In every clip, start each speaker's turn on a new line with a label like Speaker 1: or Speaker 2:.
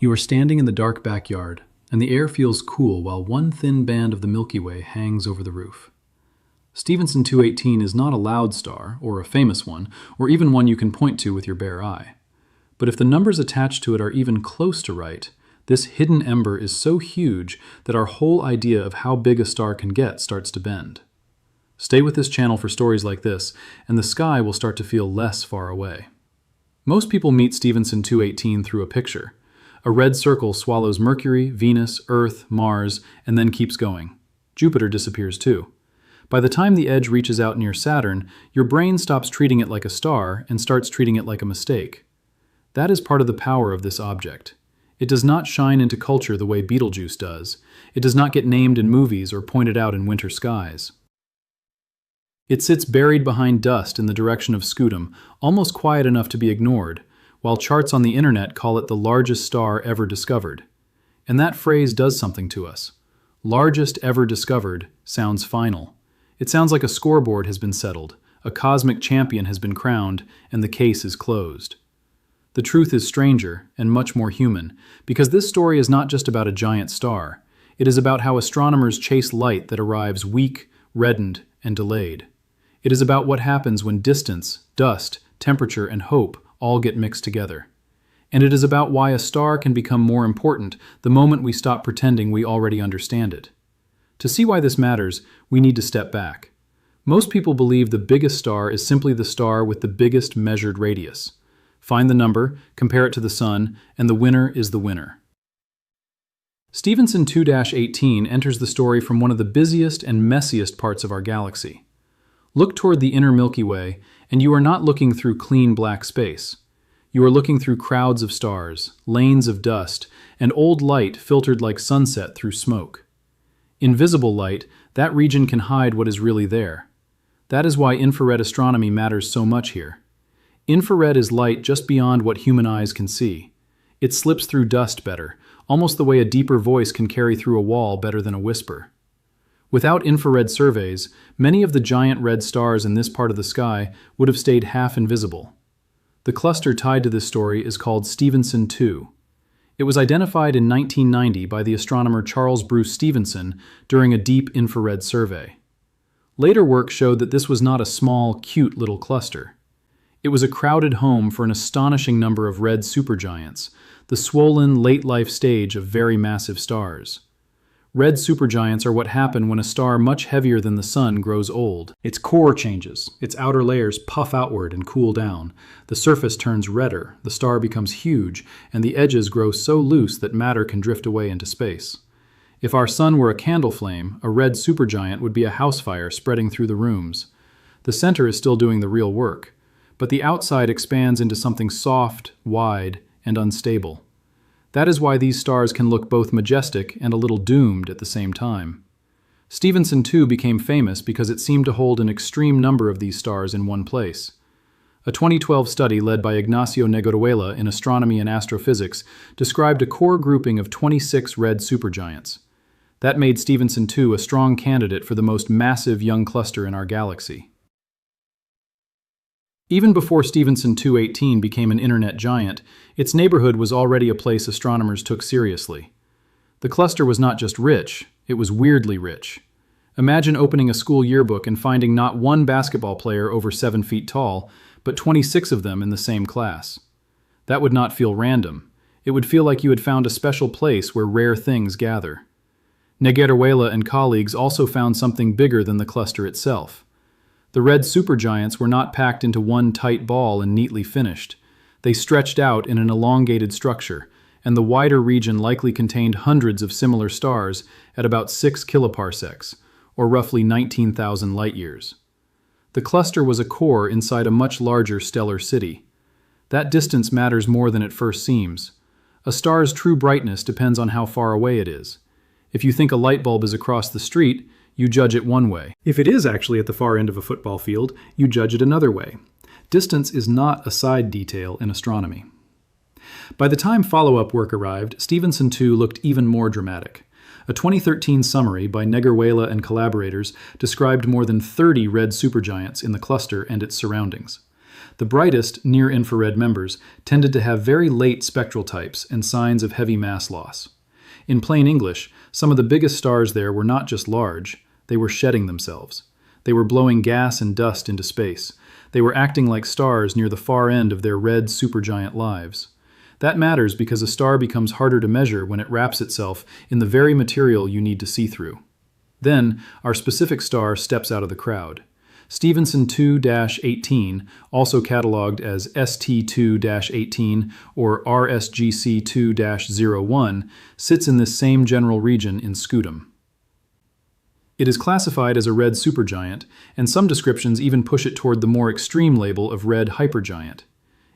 Speaker 1: You are standing in the dark backyard, and the air feels cool while one thin band of the Milky Way hangs over the roof. Stevenson 218 is not a loud star, or a famous one, or even one you can point to with your bare eye. But if the numbers attached to it are even close to right, this hidden ember is so huge that our whole idea of how big a star can get starts to bend. Stay with this channel for stories like this, and the sky will start to feel less far away. Most people meet Stevenson 218 through a picture. A red circle swallows Mercury, Venus, Earth, Mars, and then keeps going. Jupiter disappears too. By the time the edge reaches out near Saturn, your brain stops treating it like a star and starts treating it like a mistake. That is part of the power of this object. It does not shine into culture the way Betelgeuse does. It does not get named in movies or pointed out in winter skies. It sits buried behind dust in the direction of Scutum, almost quiet enough to be ignored, while charts on the internet call it the largest star ever discovered. And that phrase does something to us. Largest ever discovered sounds final. It sounds like a scoreboard has been settled, a cosmic champion has been crowned, and the case is closed. The truth is stranger and much more human, because this story is not just about a giant star. It is about how astronomers chase light that arrives weak, reddened, and delayed. It is about what happens when distance, dust, temperature, and hope all get mixed together. And it is about why a star can become more important the moment we stop pretending we already understand it. To see why this matters, we need to step back. Most people believe the biggest star is simply the star with the biggest measured radius. Find the number, compare it to the Sun, and the winner is the winner. Stevenson 2-18 enters the story from one of the busiest and messiest parts of our galaxy. Look toward the inner Milky Way, and you are not looking through clean black space. You are looking through crowds of stars, lanes of dust, and old light filtered like sunset through smoke. Invisible light, that region can hide what is really there. That is why infrared astronomy matters so much here. Infrared is light just beyond what human eyes can see. It slips through dust better, almost the way a deeper voice can carry through a wall better than a whisper. Without infrared surveys, many of the giant red stars in this part of the sky would have stayed half invisible. The cluster tied to this story is called Stephenson 2. It was identified in 1990 by the astronomer Charles Bruce Stephenson during a deep infrared survey. Later work showed that this was not a small, cute little cluster. It was a crowded home for an astonishing number of red supergiants, the swollen, late-life stage of very massive stars. Red supergiants are what happen when a star much heavier than the Sun grows old. Its core changes, its outer layers puff outward and cool down, the surface turns redder, the star becomes huge, and the edges grow so loose that matter can drift away into space. If our Sun were a candle flame, a red supergiant would be a house fire spreading through the rooms. The center is still doing the real work, but the outside expands into something soft, wide, and unstable. That is why these stars can look both majestic and a little doomed at the same time. Stephenson 2 became famous because it seemed to hold an extreme number of these stars in one place. A 2012 study led by Ignacio Negueruela in astronomy and astrophysics described a core grouping of 26 red supergiants. That made Stephenson 2 a strong candidate for the most massive young cluster in our galaxy. Even before Stevenson 218 became an internet giant, its neighborhood was already a place astronomers took seriously. The cluster was not just rich, it was weirdly rich. Imagine opening a school yearbook and finding not one basketball player over 7 feet tall, but 26 of them in the same class. That would not feel random. It would feel like you had found a special place where rare things gather. Negueruela and colleagues also found something bigger than the cluster itself. The red supergiants were not packed into one tight ball and neatly finished. They stretched out in an elongated structure, and the wider region likely contained hundreds of similar stars at about 6 kiloparsecs, or roughly 19,000 light-years. The cluster was a core inside a much larger stellar city. That distance matters more than it first seems. A star's true brightness depends on how far away it is. If you think a light bulb is across the street, you judge it one way. If it is actually at the far end of a football field, you judge it another way. Distance is not a side detail in astronomy. By the time follow-up work arrived, Stevenson 2 looked even more dramatic. A 2013 summary by Negueruela and collaborators described more than 30 red supergiants in the cluster and its surroundings. The brightest, near-infrared members tended to have very late spectral types and signs of heavy mass loss. In plain English, some of the biggest stars there were not just large, they were shedding themselves. They were blowing gas and dust into space. They were acting like stars near the far end of their red supergiant lives. That matters because a star becomes harder to measure when it wraps itself in the very material you need to see through. Then, our specific star steps out of the crowd. Stevenson 2-18, also catalogued as ST2-18 or RSGC 2-01, sits in this same general region in Scutum. It is classified as a red supergiant, and some descriptions even push it toward the more extreme label of red hypergiant.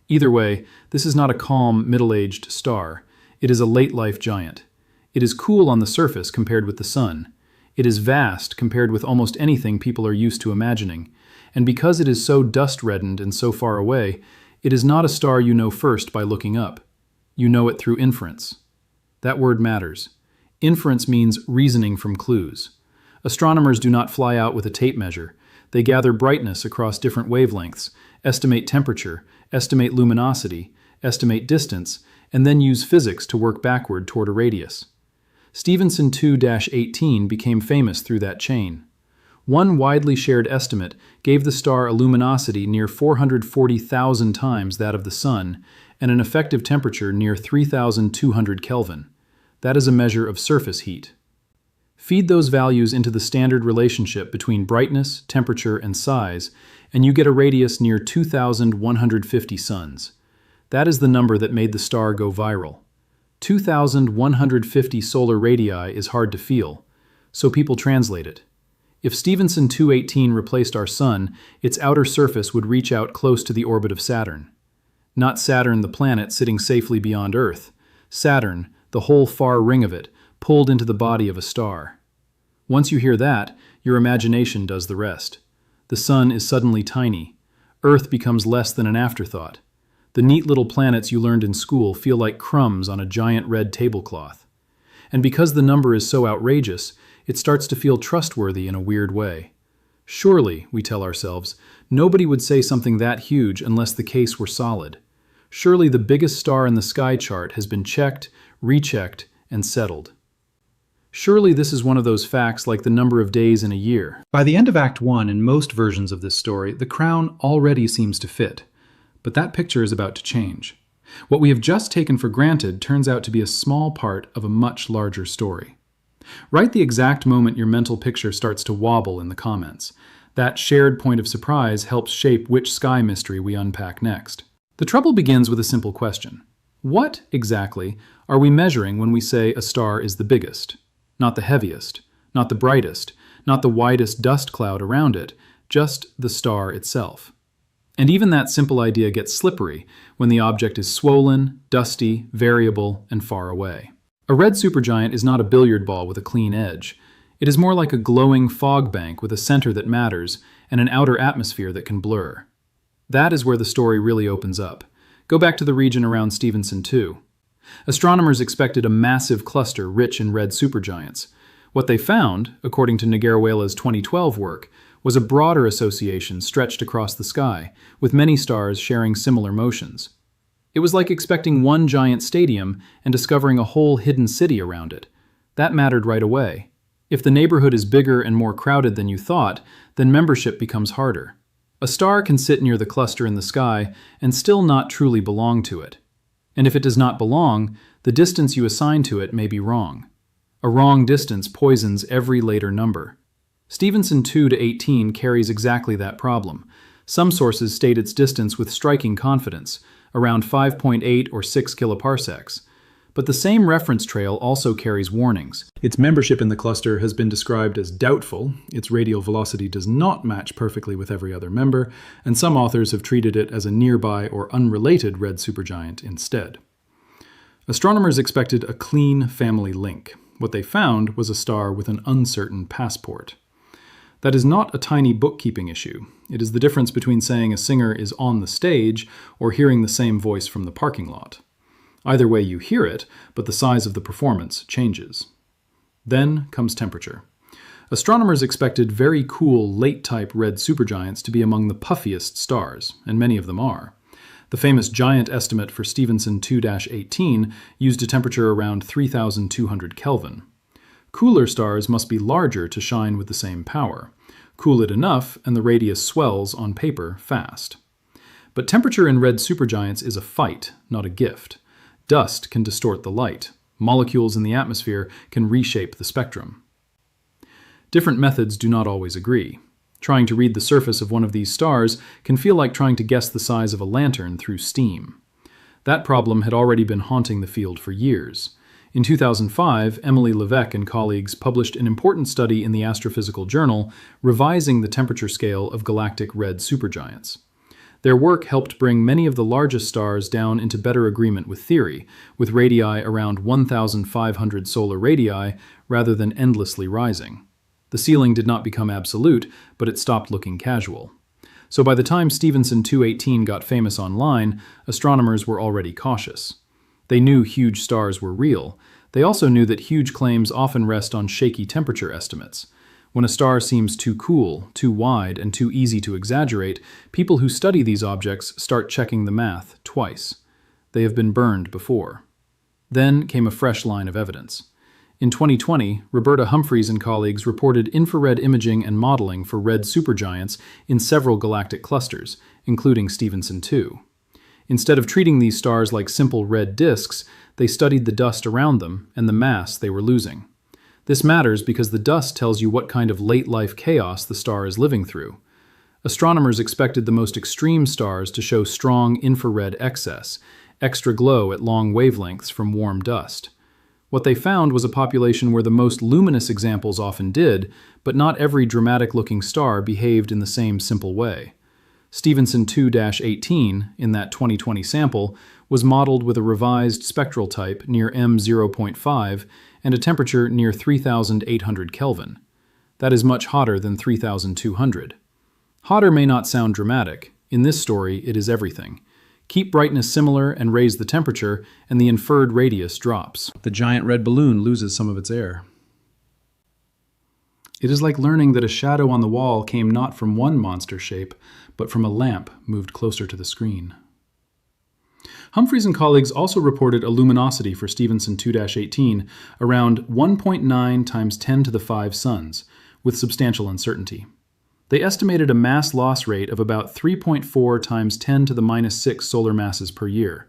Speaker 1: Either way, this is not a calm, middle-aged star. It is a late-life giant. It is cool on the surface compared with the Sun. It is vast compared with almost anything people are used to imagining. And because it is so dust-reddened and so far away, it is not a star you know first by looking up. You know it through inference. That word matters. Inference means reasoning from clues. Astronomers do not fly out with a tape measure. They gather brightness across different wavelengths, estimate temperature, estimate luminosity, estimate distance, and then use physics to work backward toward a radius. Stevenson 2-18 became famous through that chain. One widely shared estimate gave the star a luminosity near 440,000 times that of the Sun and an effective temperature near 3,200 Kelvin. That is a measure of surface heat. Feed those values into the standard relationship between brightness, temperature, and size, and you get a radius near 2,150 suns. That is the number that made the star go viral. 2,150 solar radii is hard to feel, so people translate it. If Stevenson 2-18 replaced our Sun, its outer surface would reach out close to the orbit of Saturn. Not Saturn the planet sitting safely beyond Earth. Saturn, the whole far ring of it, pulled into the body of a star. Once you hear that, your imagination does the rest. The Sun is suddenly tiny. Earth becomes less than an afterthought. The neat little planets you learned in school feel like crumbs on a giant red tablecloth. And because the number is so outrageous, it starts to feel trustworthy in a weird way. Surely, we tell ourselves, nobody would say something that huge unless the case were solid. Surely the biggest star in the sky chart has been checked, rechecked, and settled. Surely this is one of those facts like the number of days in a year. By the end of Act 1 in most versions of this story, the crown already seems to fit. But that picture is about to change. What we have just taken for granted turns out to be a small part of a much larger story. Write the exact moment your mental picture starts to wobble in the comments. That shared point of surprise helps shape which sky mystery we unpack next. The trouble begins with a simple question. What, exactly, are we measuring when we say a star is the biggest? Not the heaviest, not the brightest, not the widest dust cloud around it, just the star itself. And even that simple idea gets slippery when the object is swollen, dusty, variable, and far away. A red supergiant is not a billiard ball with a clean edge. It is more like a glowing fog bank with a center that matters and an outer atmosphere that can blur. That is where the story really opens up. Go back to the region around Stevenson 2. Astronomers expected a massive cluster rich in red supergiants. What they found, according to Nigarawela's 2012 work, was a broader association stretched across the sky, with many stars sharing similar motions. It was like expecting one giant stadium and discovering a whole hidden city around it. That mattered right away. If the neighborhood is bigger and more crowded than you thought, then membership becomes harder. A star can sit near the cluster in the sky and still not truly belong to it. And if it does not belong, the distance you assign to it may be wrong. A wrong distance poisons every later number. Stevenson 2-18 carries exactly that problem. Some sources state its distance with striking confidence, around 5.8 or 6 kiloparsecs. But the same reference trail also carries warnings. Its membership in the cluster has been described as doubtful, its radial velocity does not match perfectly with every other member, and some authors have treated it as a nearby or unrelated red supergiant instead. Astronomers expected a clean family link. What they found was a star with an uncertain passport. That is not a tiny bookkeeping issue. It is the difference between saying a singer is on the stage or hearing the same voice from the parking lot. Either way you hear it, but the size of the performance changes. Then comes temperature. Astronomers expected very cool late-type red supergiants to be among the puffiest stars, and many of them are. The famous giant estimate for Stephenson 2-18 used a temperature around 3,200 Kelvin. Cooler stars must be larger to shine with the same power. Cool it enough, and the radius swells, on paper, fast. But temperature in red supergiants is a fight, not a gift. Dust can distort the light. Molecules in the atmosphere can reshape the spectrum. Different methods do not always agree. Trying to read the surface of one of these stars can feel like trying to guess the size of a lantern through steam. That problem had already been haunting the field for years. In 2005, Emily Levesque and colleagues published an important study in the Astrophysical Journal revising the temperature scale of galactic red supergiants. Their work helped bring many of the largest stars down into better agreement with theory, with radii around 1,500 solar radii rather than endlessly rising. The ceiling did not become absolute, but it stopped looking casual. So by the time Stephenson 2-18 got famous online, astronomers were already cautious. They knew huge stars were real. They also knew that huge claims often rest on shaky temperature estimates. When a star seems too cool, too wide, and too easy to exaggerate, people who study these objects start checking the math twice. They have been burned before. Then came a fresh line of evidence. In 2020, Roberta Humphreys and colleagues reported infrared imaging and modeling for red supergiants in several galactic clusters, including Stevenson 2. Instead of treating these stars like simple red disks, they studied the dust around them and the mass they were losing. This matters because the dust tells you what kind of late-life chaos the star is living through. Astronomers expected the most extreme stars to show strong infrared excess, extra glow at long wavelengths from warm dust. What they found was a population where the most luminous examples often did, but not every dramatic-looking star behaved in the same simple way. Stephenson 2-18, in that 2020 sample, was modeled with a revised spectral type near M0.5 and a temperature near 3,800 Kelvin. That is much hotter than 3,200. Hotter may not sound dramatic. In this story, it is everything. Keep brightness similar and raise the temperature, and the inferred radius drops. The giant red balloon loses some of its air. It is like learning that a shadow on the wall came not from one monster shape, but from a lamp moved closer to the screen. Humphreys and colleagues also reported a luminosity for Stephenson 2-18 around 1.9 times 10 to the 5 suns, with substantial uncertainty. They estimated a mass loss rate of about 3.4 times 10 to the minus 6 solar masses per year.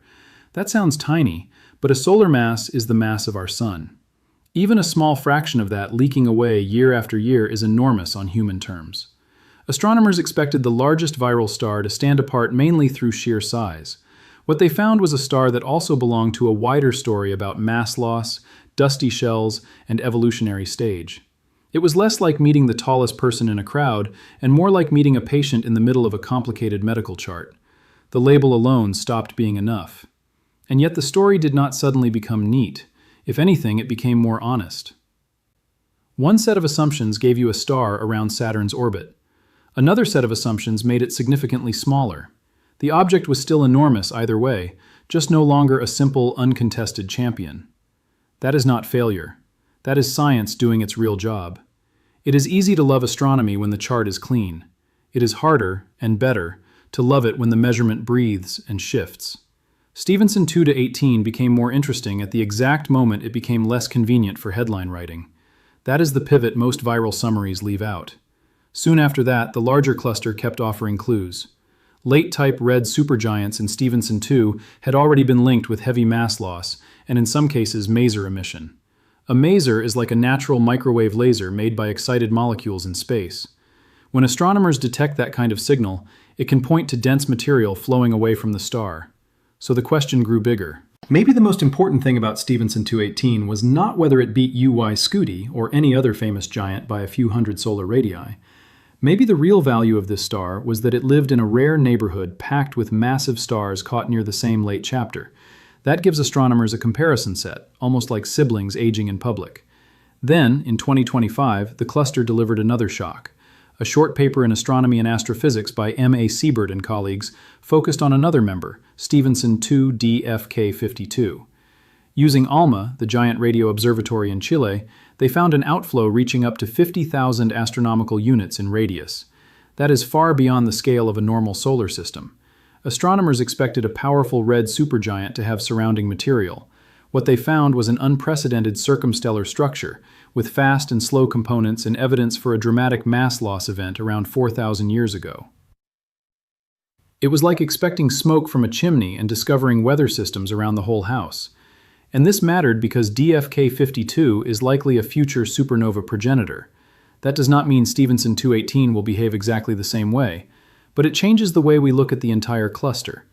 Speaker 1: That sounds tiny, but a solar mass is the mass of our sun. Even a small fraction of that leaking away year after year is enormous on human terms. Astronomers expected the largest viral star to stand apart mainly through sheer size. What they found was a star that also belonged to a wider story about mass loss, dusty shells, and evolutionary stage. It was less like meeting the tallest person in a crowd and more like meeting a patient in the middle of a complicated medical chart. The label alone stopped being enough. And yet the story did not suddenly become neat. If anything, it became more honest. One set of assumptions gave you a star around Saturn's orbit. Another set of assumptions made it significantly smaller. The object was still enormous either way, just no longer a simple, uncontested champion. That is not failure. That is science doing its real job. It is easy to love astronomy when the chart is clean. It is harder, and better, to love it when the measurement breathes and shifts. Stephenson 2-18 became more interesting at the exact moment it became less convenient for headline writing. That is the pivot most viral summaries leave out. Soon after that, the larger cluster kept offering clues. Late-type red supergiants in Stephenson 2 had already been linked with heavy mass loss, and in some cases maser emission. A maser is like a natural microwave laser made by excited molecules in space. When astronomers detect that kind of signal, it can point to dense material flowing away from the star. So the question grew bigger. Maybe the most important thing about Stephenson 2-18 was not whether it beat UY Scuti or any other famous giant by a few hundred solar radii. Maybe the real value of this star was that it lived in a rare neighborhood packed with massive stars caught near the same late chapter. That gives astronomers a comparison set, almost like siblings aging in public. Then, in 2025, the cluster delivered another shock. A short paper in Astronomy and Astrophysics by M.A. Siebert and colleagues focused on another member, Stephenson 2 DFK52. Using ALMA, the giant radio observatory in Chile, they found an outflow reaching up to 50,000 astronomical units in radius. That is far beyond the scale of a normal solar system. Astronomers expected a powerful red supergiant to have surrounding material. What they found was an unprecedented circumstellar structure, with fast and slow components and evidence for a dramatic mass loss event around 4,000 years ago. It was like expecting smoke from a chimney and discovering weather systems around the whole house. And this mattered because DFK 52 is likely a future supernova progenitor. That does not mean Stephenson 218 will behave exactly the same way, but it changes the way we look at the entire cluster.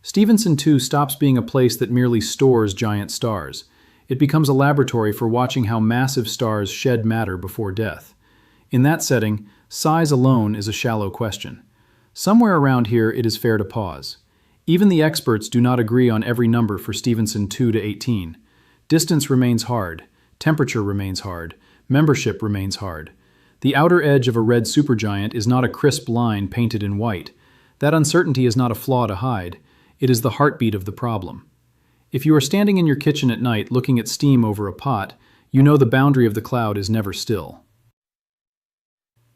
Speaker 1: Stevenson 2 stops being a place that merely stores giant stars. It becomes a laboratory for watching how massive stars shed matter before death. In that setting, size alone is a shallow question. Somewhere around here it is fair to pause. Even the experts do not agree on every number for Stephenson 2 to 18. Distance remains hard, temperature remains hard, membership remains hard. The outer edge of a red supergiant is not a crisp line painted in white. That uncertainty is not a flaw to hide. It is the heartbeat of the problem. If you are standing in your kitchen at night looking at steam over a pot, you know the boundary of the cloud is never still.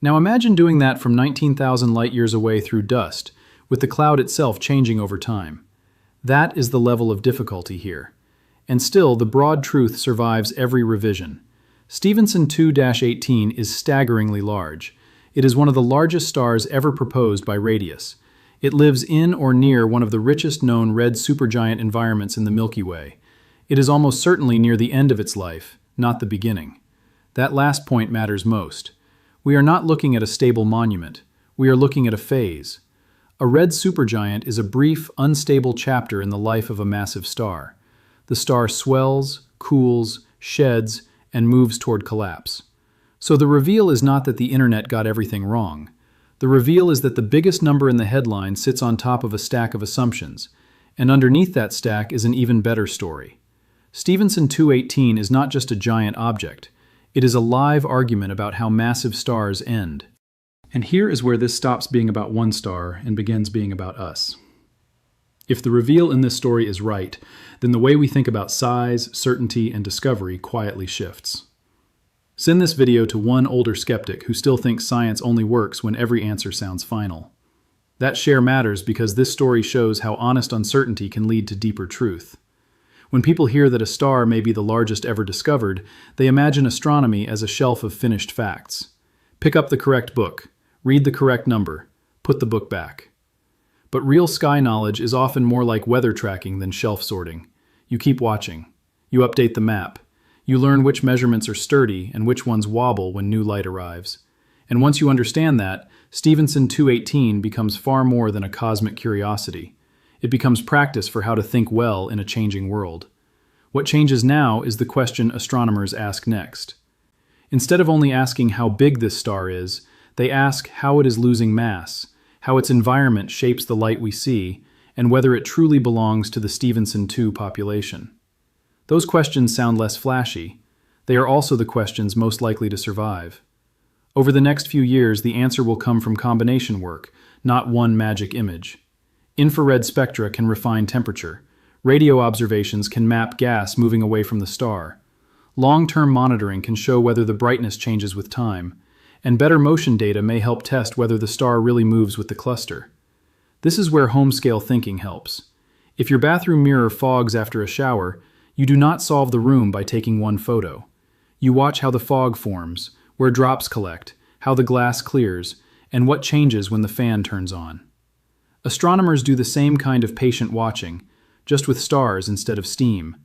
Speaker 1: Now imagine doing that from 19,000 light-years away through dust, with the cloud itself changing over time. That is the level of difficulty here. And still, the broad truth survives every revision. Stephenson 2-18 is staggeringly large. It is one of the largest stars ever proposed by radius. It lives in or near one of the richest known red supergiant environments in the Milky Way. It is almost certainly near the end of its life, not the beginning. That last point matters most. We are not looking at a stable monument. We are looking at a phase. A red supergiant is a brief, unstable chapter in the life of a massive star. The star swells, cools, sheds, and moves toward collapse. So the reveal is not that the internet got everything wrong. The reveal is that the biggest number in the headline sits on top of a stack of assumptions, and underneath that stack is an even better story. Stephenson 218 is not just a giant object. It is a live argument about how massive stars end. And here is where this stops being about one star and begins being about us. If the reveal in this story is right, then the way we think about size, certainty, and discovery quietly shifts. Send this video to one older skeptic who still thinks science only works when every answer sounds final. That share matters because this story shows how honest uncertainty can lead to deeper truth. When people hear that a star may be the largest ever discovered, they imagine astronomy as a shelf of finished facts. Pick up the correct book, read the correct number, put the book back. But real sky knowledge is often more like weather tracking than shelf sorting. You keep watching. You update the map. You learn which measurements are sturdy and which ones wobble when new light arrives. And once you understand that, Stephenson 218 becomes far more than a cosmic curiosity. It becomes practice for how to think well in a changing world. What changes now is the question astronomers ask next. Instead of only asking how big this star is, they ask how it is losing mass, how its environment shapes the light we see, and whether it truly belongs to the Stephenson 2 population. Those questions sound less flashy. They are also the questions most likely to survive. Over the next few years, the answer will come from combination work, not one magic image. Infrared spectra can refine temperature. Radio observations can map gas moving away from the star. Long-term monitoring can show whether the brightness changes with time. And better motion data may help test whether the star really moves with the cluster. This is where home-scale thinking helps. If your bathroom mirror fogs after a shower, you do not solve the room by taking one photo. You watch how the fog forms, where drops collect, how the glass clears, and what changes when the fan turns on. Astronomers do the same kind of patient watching, just with stars instead of steam.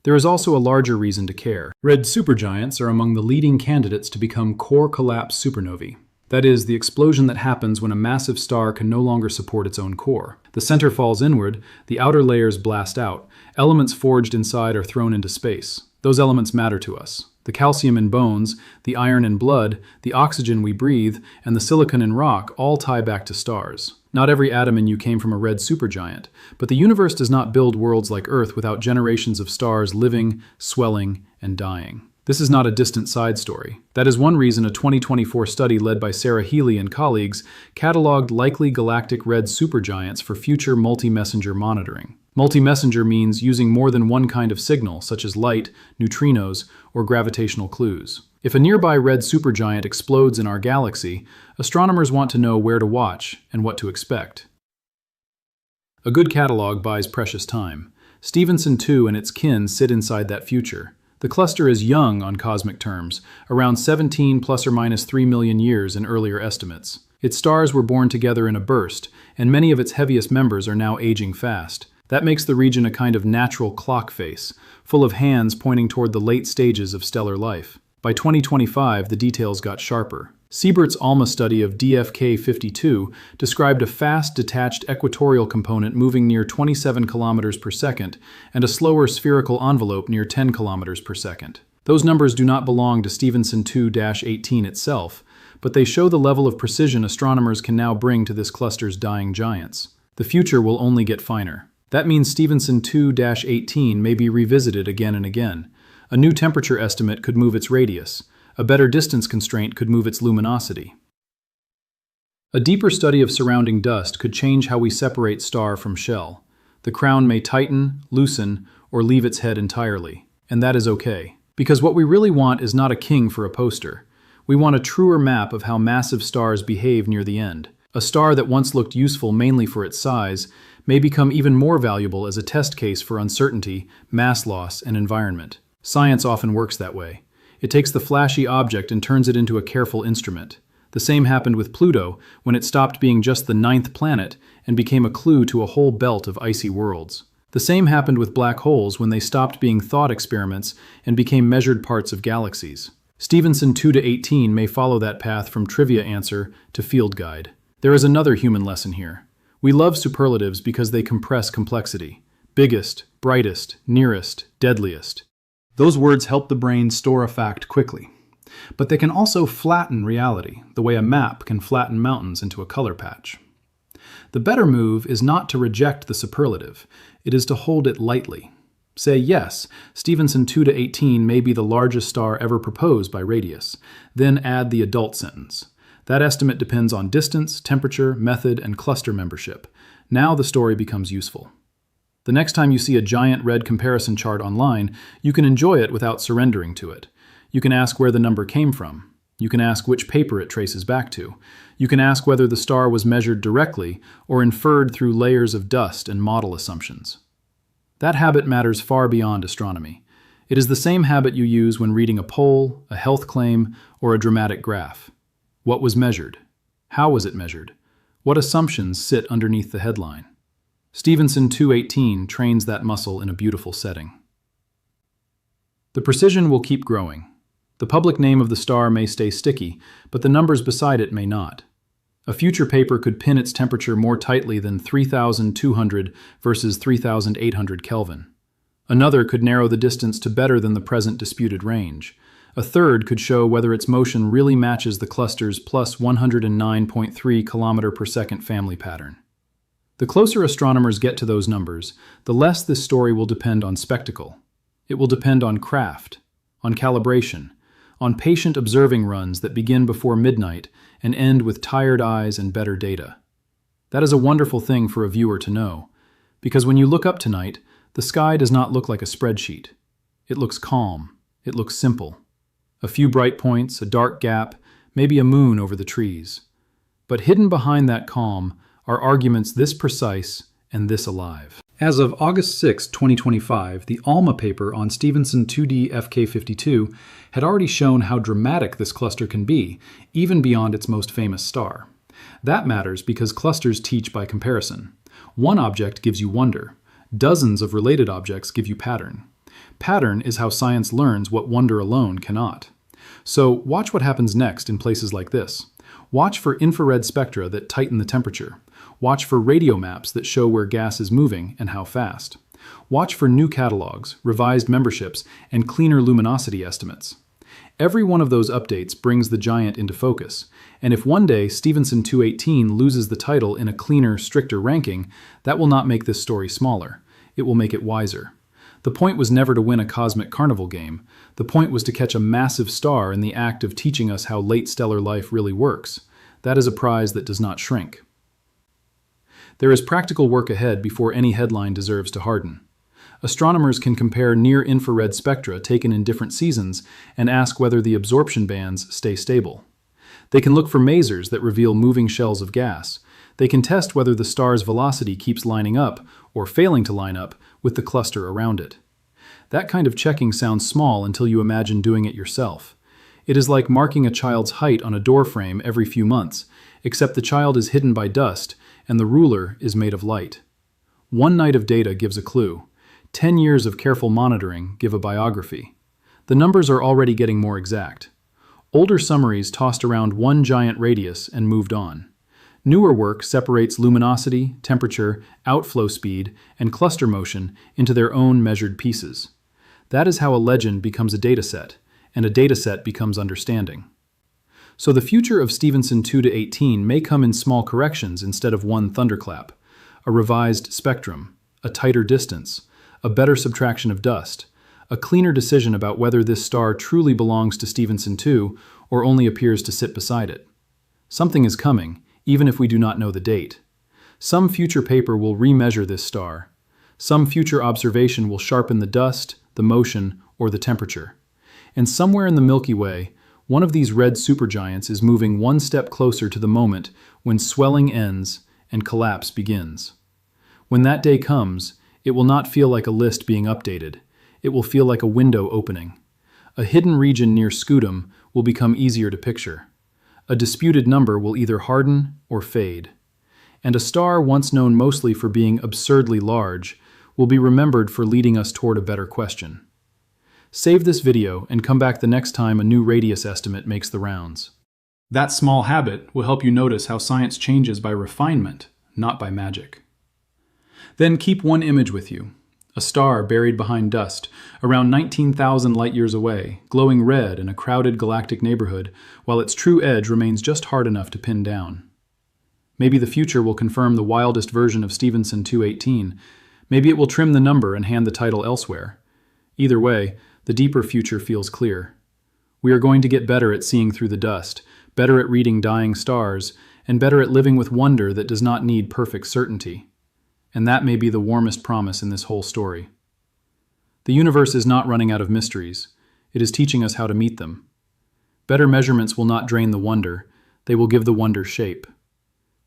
Speaker 1: There is also a larger reason to care. Red supergiants are among the leading candidates to become core collapse supernovae. That is, the explosion that happens when a massive star can no longer support its own core. The center falls inward, the outer layers blast out, elements forged inside are thrown into space. Those elements matter to us. The calcium in bones, the iron in blood, the oxygen we breathe, and the silicon in rock all tie back to stars. Not every atom in you came from a red supergiant, but the universe does not build worlds like Earth without generations of stars living, swelling, and dying. This is not a distant side story. That is one reason a 2024 study led by Sarah Healy and colleagues cataloged likely galactic red supergiants for future multi-messenger monitoring. Multi-messenger means using more than one kind of signal, such as light, neutrinos, or gravitational clues. If a nearby red supergiant explodes in our galaxy, astronomers want to know where to watch and what to expect. A good catalog buys precious time. Stevenson 2 and its kin sit inside that future. The cluster is young on cosmic terms, around 17 plus or minus 3 million years in earlier estimates. Its stars were born together in a burst, and many of its heaviest members are now aging fast. That makes the region a kind of natural clock face, full of hands pointing toward the late stages of stellar life. By 2025, the details got sharper. Siebert's ALMA study of DFK 52 described a fast, detached equatorial component moving near 27 kilometers per second and a slower spherical envelope near 10 kilometers per second. Those numbers do not belong to Stephenson 2-18 itself, but they show the level of precision astronomers can now bring to this cluster's dying giants. The future will only get finer. That means Stephenson 2-18 may be revisited again and again. A new temperature estimate could move its radius. A better distance constraint could move its luminosity. A deeper study of surrounding dust could change how we separate star from shell. The crown may tighten, loosen, or leave its head entirely. And that is okay. Because what we really want is not a king for a poster. We want a truer map of how massive stars behave near the end. A star that once looked useful mainly for its size may become even more valuable as a test case for uncertainty, mass loss, and environment. Science often works that way. It takes the flashy object and turns it into a careful instrument. The same happened with Pluto when it stopped being just the 9th planet and became a clue to a whole belt of icy worlds. The same happened with black holes when they stopped being thought experiments and became measured parts of galaxies. Stephenson 2-18 may follow that path from trivia answer to field guide. There is another human lesson here. We love superlatives because they compress complexity. Biggest, brightest, nearest, deadliest. Those words help the brain store a fact quickly. But they can also flatten reality, the way a map can flatten mountains into a color patch. The better move is not to reject the superlative. It is to hold it lightly. Say, yes, Stephenson 2-18 may be the largest star ever proposed by radius. Then add the adult sentence. That estimate depends on distance, temperature, method, and cluster membership. Now the story becomes useful. The next time you see a giant red comparison chart online, you can enjoy it without surrendering to it. You can ask where the number came from. You can ask which paper it traces back to. You can ask whether the star was measured directly or inferred through layers of dust and model assumptions. That habit matters far beyond astronomy. It is the same habit you use when reading a poll, a health claim, or a dramatic graph. What was measured? How was it measured? What assumptions sit underneath the headline? Stephenson 2-18 trains that muscle in a beautiful setting. The precision will keep growing. The public name of the star may stay sticky, but the numbers beside it may not. A future paper could pin its temperature more tightly than 3,200 versus 3,800 Kelvin. Another could narrow the distance to better than the present disputed range. A third could show whether its motion really matches the cluster's plus 109.3 km per second family pattern. The closer astronomers get to those numbers, the less this story will depend on spectacle. It will depend on craft, on calibration, on patient observing runs that begin before midnight and end with tired eyes and better data. That is a wonderful thing for a viewer to know, because when you look up tonight, the sky does not look like a spreadsheet. It looks calm. It looks simple. A few bright points, a dark gap, maybe a moon over the trees. But hidden behind that calm are arguments this precise and this alive. As of August 6, 2025, the ALMA paper on Stephenson 2D FK52 had already shown how dramatic this cluster can be, even beyond its most famous star. That matters because clusters teach by comparison. One object gives you wonder. Dozens of related objects give you pattern. Pattern is how science learns what wonder alone cannot. So watch what happens next in places like this. Watch for infrared spectra that tighten the temperature. Watch for radio maps that show where gas is moving and how fast. Watch for new catalogs, revised memberships, and cleaner luminosity estimates. Every one of those updates brings the giant into focus, and if one day Stephenson 2-18 loses the title in a cleaner, stricter ranking, that will not make this story smaller. It will make it wiser. The point was never to win a cosmic carnival game. The point was to catch a massive star in the act of teaching us how late stellar life really works. That is a prize that does not shrink. There is practical work ahead before any headline deserves to harden. Astronomers can compare near-infrared spectra taken in different seasons and ask whether the absorption bands stay stable. They can look for masers that reveal moving shells of gas. They can test whether the star's velocity keeps lining up, or failing to line up, with the cluster around it. That kind of checking sounds small until you imagine doing it yourself. It is like marking a child's height on a door frame every few months, except the child is hidden by dust and the ruler is made of light. One night of data gives a clue. 10 years of careful monitoring give a biography. The numbers are already getting more exact. Older summaries tossed around one giant radius and moved on. Newer work separates luminosity, temperature, outflow speed, and cluster motion into their own measured pieces. That is how a legend becomes a dataset, and a dataset becomes understanding. So the future of Stevenson 2-18 may come in small corrections instead of one thunderclap, a revised spectrum, a tighter distance, a better subtraction of dust, a cleaner decision about whether this star truly belongs to Stevenson 2 or only appears to sit beside it. Something is coming, even if we do not know the date. Some future paper will remeasure this star. Some future observation will sharpen the dust, the motion, or the temperature. And somewhere in the Milky Way, one of these red supergiants is moving one step closer to the moment when swelling ends and collapse begins. When that day comes, it will not feel like a list being updated. It will feel like a window opening. A hidden region near scutum will become easier to picture. A disputed number will either harden or fade. And a star once known mostly for being absurdly large will be remembered for leading us toward a better question. Save this video and come back the next time a new radius estimate makes the rounds. That small habit will help you notice how science changes by refinement, not by magic. Then keep one image with you. A star buried behind dust, around 19,000 light-years away, glowing red in a crowded galactic neighborhood, while its true edge remains just hard enough to pin down. Maybe the future will confirm the wildest version of Stevenson 2-18. Maybe it will trim the number and hand the title elsewhere. Either way, the deeper future feels clear. We are going to get better at seeing through the dust, better at reading dying stars, and better at living with wonder that does not need perfect certainty. And that may be the warmest promise in this whole story. The universe is not running out of mysteries. It is teaching us how to meet them. Better measurements will not drain the wonder. They will give the wonder shape.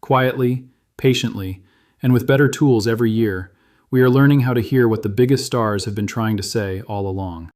Speaker 1: Quietly, patiently, and with better tools every year, we are learning how to hear what the biggest stars have been trying to say all along.